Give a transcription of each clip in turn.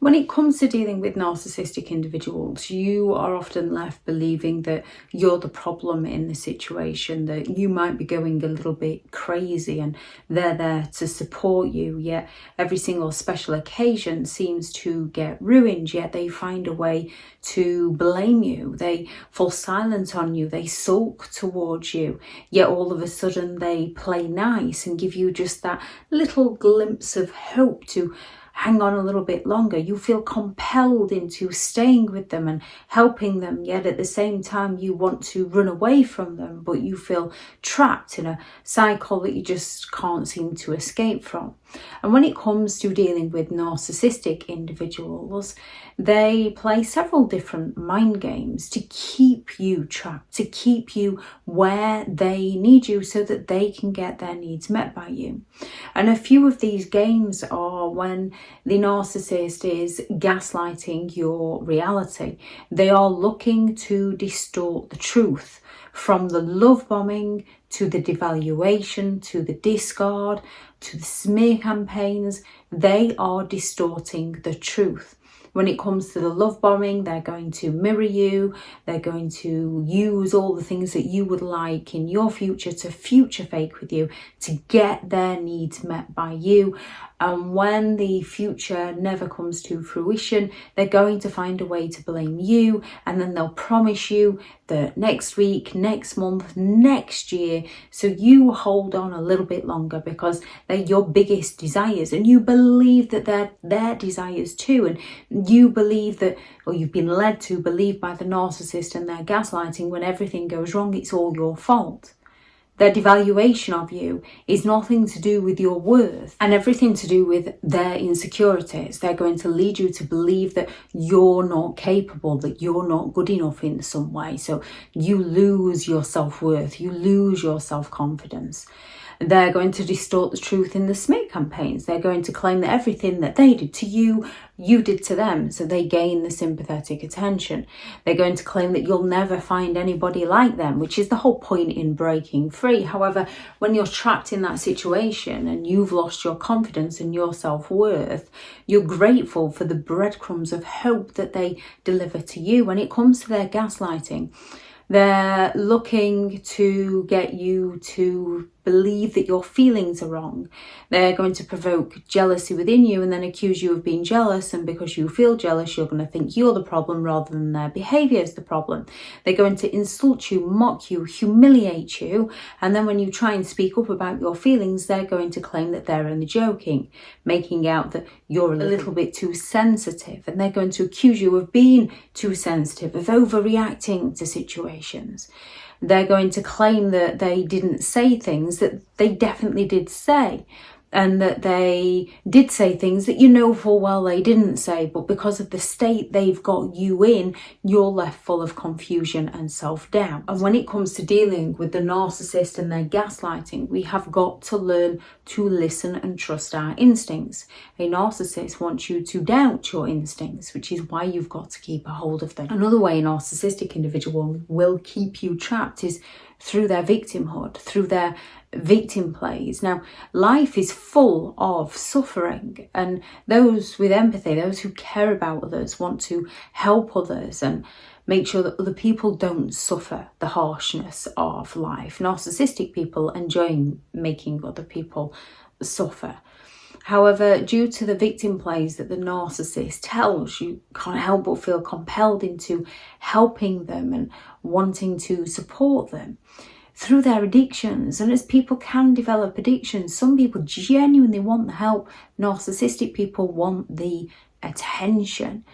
When it comes to dealing with narcissistic individuals, you are often left believing that you're the problem in the situation, that you might be going a little bit crazy and they're there to support you, yet every single special occasion seems to get ruined, yet they find a way to blame you. They fall silent on you, they sulk towards you, yet all of a sudden they play nice and give you just that little glimpse of hope to hang on a little bit longer. You feel compelled into staying with them and helping them, yet at the same time you want to run away from them, but you feel trapped in a cycle that you just can't seem to escape from. And when it comes to dealing with narcissistic individuals, they play several different mind games to keep you trapped, to keep you where they need you so that they can get their needs met by you. And a few of these games are when the narcissist is gaslighting your reality. They are looking to distort the truth, from the love bombing to the devaluation to the discard to the smear campaigns. They are distorting the truth. When it comes to the love bombing, they're going to mirror you. They're going to use all the things that you would like in your future to future fake with you to get their needs met by you. And when the future never comes to fruition, they're going to find a way to blame you. And then they'll promise you that next week, next month, next year. So you hold on a little bit longer because they're your biggest desires. And you believe that they're their desires too. And you believe that, or you've been led to believe by the narcissist and their gaslighting, when everything goes wrong, it's all your fault. Their devaluation of you is nothing to do with your worth and everything to do with their insecurities. They're going to lead you to believe that you're not capable, that you're not good enough in some way. So you lose your self-worth, you lose your self-confidence. They're going to distort the truth in the smear campaigns. They're going to claim that everything that they did to you, you did to them, so they gain the sympathetic attention. They're going to claim that you'll never find anybody like them, which is the whole point in breaking free. However, when you're trapped in that situation and you've lost your confidence and your self-worth, you're grateful for the breadcrumbs of hope that they deliver to you. When it comes to their gaslighting, they're looking to get you to believe that your feelings are wrong. They're going to provoke jealousy within you and then accuse you of being jealous. And because you feel jealous, you're going to think you're the problem rather than their behaviour is the problem. They're going to insult you, mock you, humiliate you. And then when you try and speak up about your feelings, they're going to claim that they're only joking, making out that you're a little bit too sensitive. And they're going to accuse you of being too sensitive, of overreacting to situations. They're going to claim that they didn't say things that they definitely did say, and that they did say things that you know full well they didn't say, but because of the state they've got you in, you're left full of confusion and self-doubt. And when it comes to dealing with the narcissist and their gaslighting, we have got to learn to listen and trust our instincts. A narcissist wants you to doubt your instincts, which is why you've got to keep a hold of them. Another way a narcissistic individual will keep you trapped is through their victimhood, through their victim plays. Now, life is full of suffering, and those with empathy, those who care about others, want to help others and make sure that other people don't suffer the harshness of life. Narcissistic people enjoy making other people suffer. However, due to the victim plays that the narcissist tells, you can't help but feel compelled into helping them and wanting to support them through their addictions. And as people can develop addictions, some people genuinely want the help. Narcissistic people want the attention.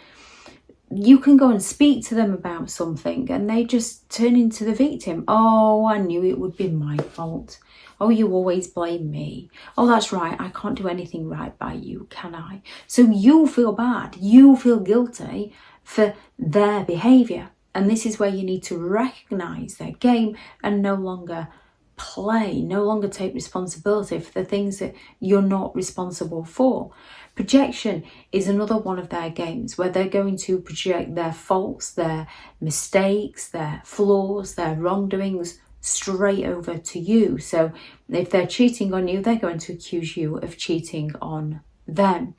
You can go and speak to them about something and they just turn into the victim. Oh, I knew it would be my fault. Oh, you always blame me. Oh, that's right, I can't do anything right by you, can I? So you feel bad, you feel guilty for their behaviour. And this is where you need to recognise their game and no longer play, no longer take responsibility for the things that you're not responsible for. Projection is another one of their games where they're going to project their faults, their mistakes, their flaws, their wrongdoings straight over to you. So if they're cheating on you, they're going to accuse you of cheating on them.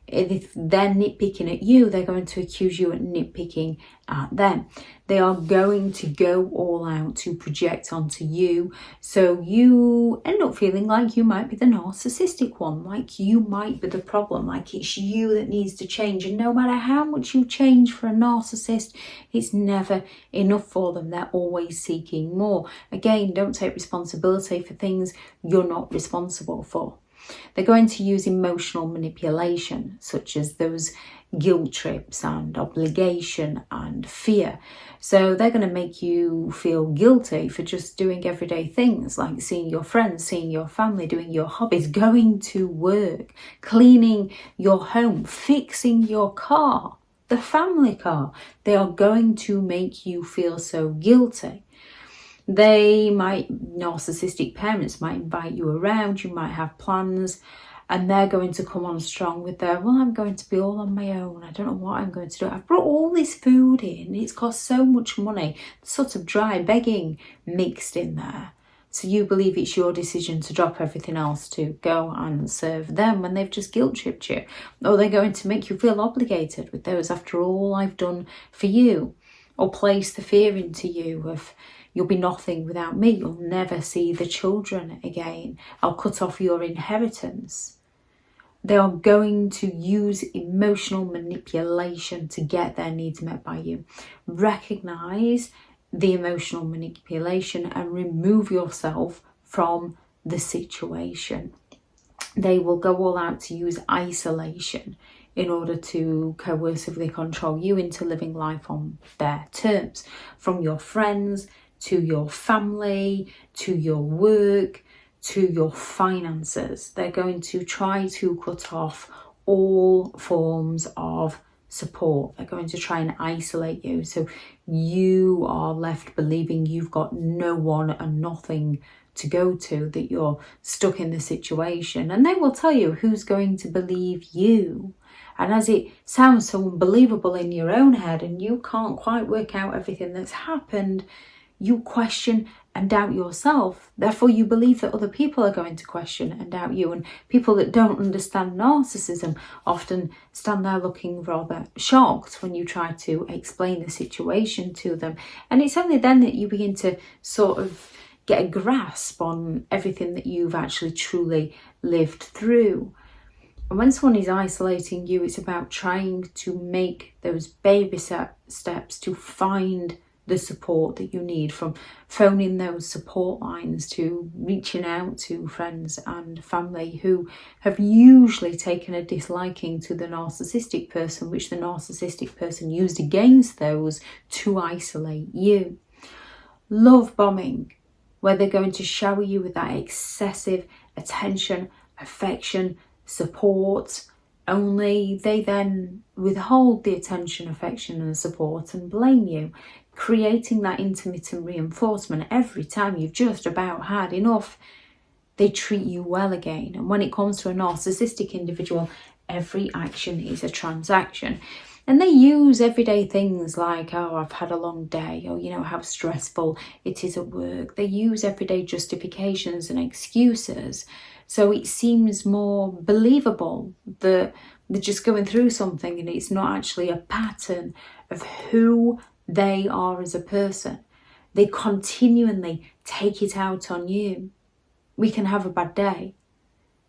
If they're nitpicking at you, they're going to accuse you of nitpicking at them. They are going to go all out to project onto you. So you end up feeling like you might be the narcissistic one, like you might be the problem, like it's you that needs to change. And no matter how much you change for a narcissist, it's never enough for them. They're always seeking more. Again, don't take responsibility for things you're not responsible for. They're going to use emotional manipulation, such as those guilt trips and obligation and fear. So they're going to make you feel guilty for just doing everyday things like seeing your friends, seeing your family, doing your hobbies, going to work, cleaning your home, fixing your car, the family car. They are going to make you feel so guilty. Narcissistic parents might invite you around, you might have plans, and they're going to come on strong with their, well, I'm going to be all on my own. I don't know what I'm going to do. I've brought all this food in. It's cost so much money. Sort of dry begging mixed in there. So you believe it's your decision to drop everything else to go and serve them when they've just guilt tripped you. Or they're going to make you feel obligated with those, after all I've done for you. Or place the fear into you of, you'll be nothing without me. You'll never see the children again. I'll cut off your inheritance. They are going to use emotional manipulation to get their needs met by you. Recognize the emotional manipulation and remove yourself from the situation. They will go all out to use isolation in order to coercively control you into living life on their terms. From your friends, to your family, to your work, to your finances. They're going to try to cut off all forms of support. They're going to try and isolate you. So you are left believing you've got no one and nothing to go to, that you're stuck in the situation. And they will tell you who's going to believe you. And as it sounds so unbelievable in your own head and you can't quite work out everything that's happened, you question and doubt yourself. Therefore, you believe that other people are going to question and doubt you. And people that don't understand narcissism often stand there looking rather shocked when you try to explain the situation to them. And it's only then that you begin to sort of get a grasp on everything that you've actually truly lived through. And when someone is isolating you, it's about trying to make those baby steps to find the support that you need, from phoning those support lines to reaching out to friends and family who have usually taken a disliking to the narcissistic person, which the narcissistic person used against those to isolate you. Love bombing, where they're going to shower you with that excessive attention, affection, support, only they then withhold the attention, affection and support and blame you, creating that intermittent reinforcement. Every time you've just about had enough, they treat you well again. And when it comes to a narcissistic individual, every action is a transaction. And they use everyday things like, oh, I've had a long day, or, you know, how stressful it is at work. They use everyday justifications and excuses. So it seems more believable that they're just going through something and it's not actually a pattern of who they are as a person. They continually take it out on you. We can have a bad day.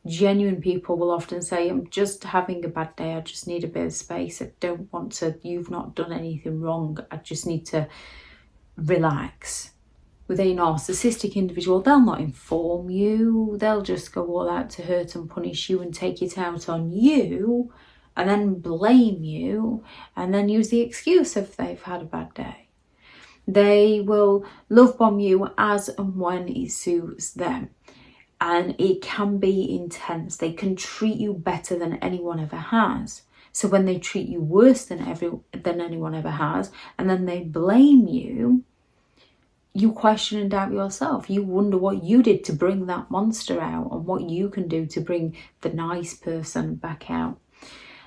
Genuine people will often say, I'm just having a bad day. I just need a bit of space. I don't want to, you've not done anything wrong. I just need to relax. With a narcissistic individual, they'll not inform you. They'll just go all out to hurt and punish you and take it out on you, and then blame you, and then use the excuse if they've had a bad day. They will love bomb you as and when it suits them. And it can be intense. They can treat you better than anyone ever has. So when they treat you worse than anyone ever has, and then they blame you, you question and doubt yourself. You wonder what you did to bring that monster out and what you can do to bring the nice person back out.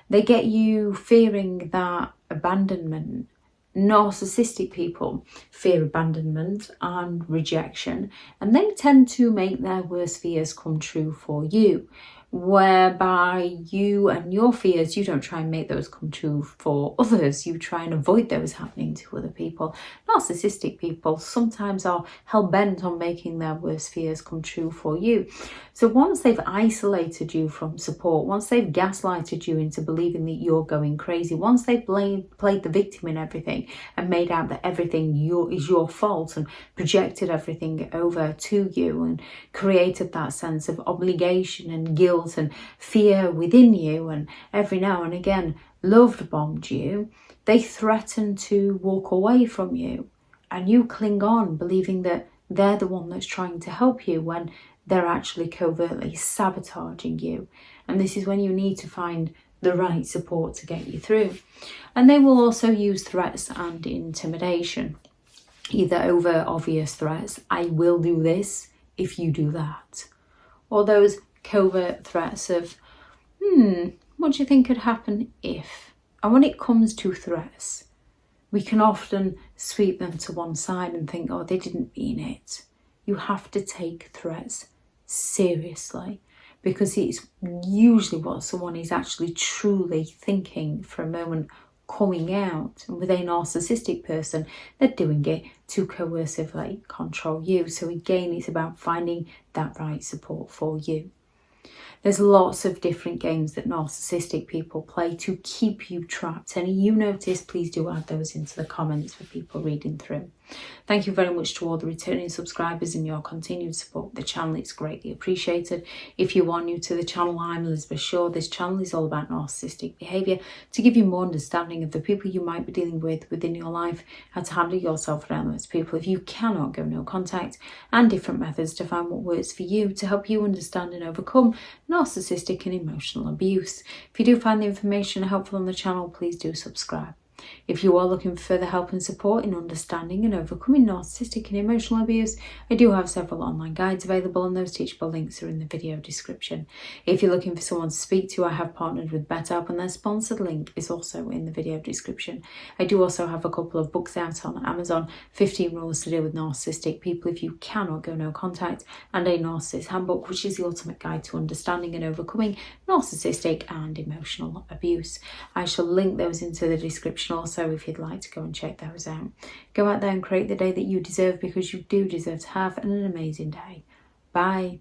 They get you fearing that abandonment. Narcissistic people fear abandonment and rejection, and they tend to make their worst fears come true for you. whereby you and your fears, you don't try and make those come true for others. You try and avoid those happening to other people. Narcissistic people sometimes are hell-bent on making their worst fears come true for you. So once they've isolated you from support, once they've gaslighted you into believing that you're going crazy, once they've played the victim in everything and made out that everything is your fault and projected everything over to you and created that sense of obligation and guilt and fear within you, and every now and again loved bombed you, they threaten to walk away from you, and you cling on believing that they're the one that's trying to help you when they're actually covertly sabotaging you. And this is when you need to find the right support to get you through. And they will also use threats and intimidation, either over obvious threats, I will do this if you do that, or those covert threats of, what do you think could happen if? And when it comes to threats, we can often sweep them to one side and think, oh, they didn't mean it. You have to take threats seriously, because it's usually what someone is actually truly thinking for a moment coming out. And with a narcissistic person, they're doing it to coercively control you. So again, it's about finding that right support for you. There's lots of different games that narcissistic people play to keep you trapped. Any you notice, please do add those into the comments for people reading through. Thank you very much to all the returning subscribers and your continued support of the channel. It's greatly appreciated. If you are new to the channel, I'm Elizabeth Shaw. This channel is all about narcissistic behaviour to give you more understanding of the people you might be dealing with within your life, how to handle yourself around those people if you cannot go no contact, and different methods to find what works for you to help you understand and overcome narcissistic and emotional abuse. If you do find the information helpful on the channel, please do subscribe. If you are looking for further help and support in understanding and overcoming narcissistic and emotional abuse, I do have several online guides available, and those teachable links are in the video description. If you're looking for someone to speak to, I have partnered with BetterHelp, and their sponsored link is also in the video description. I do also have a couple of books out on Amazon, 15 Rules to Deal with Narcissistic People If You Cannot Go No Contact, and a Narcissists Handbook, which is the ultimate guide to understanding and overcoming narcissistic and emotional abuse. I shall link those into the description also if you'd like to go and check those out. Go out there and create the day that you deserve, because you do deserve to have an amazing day. Bye.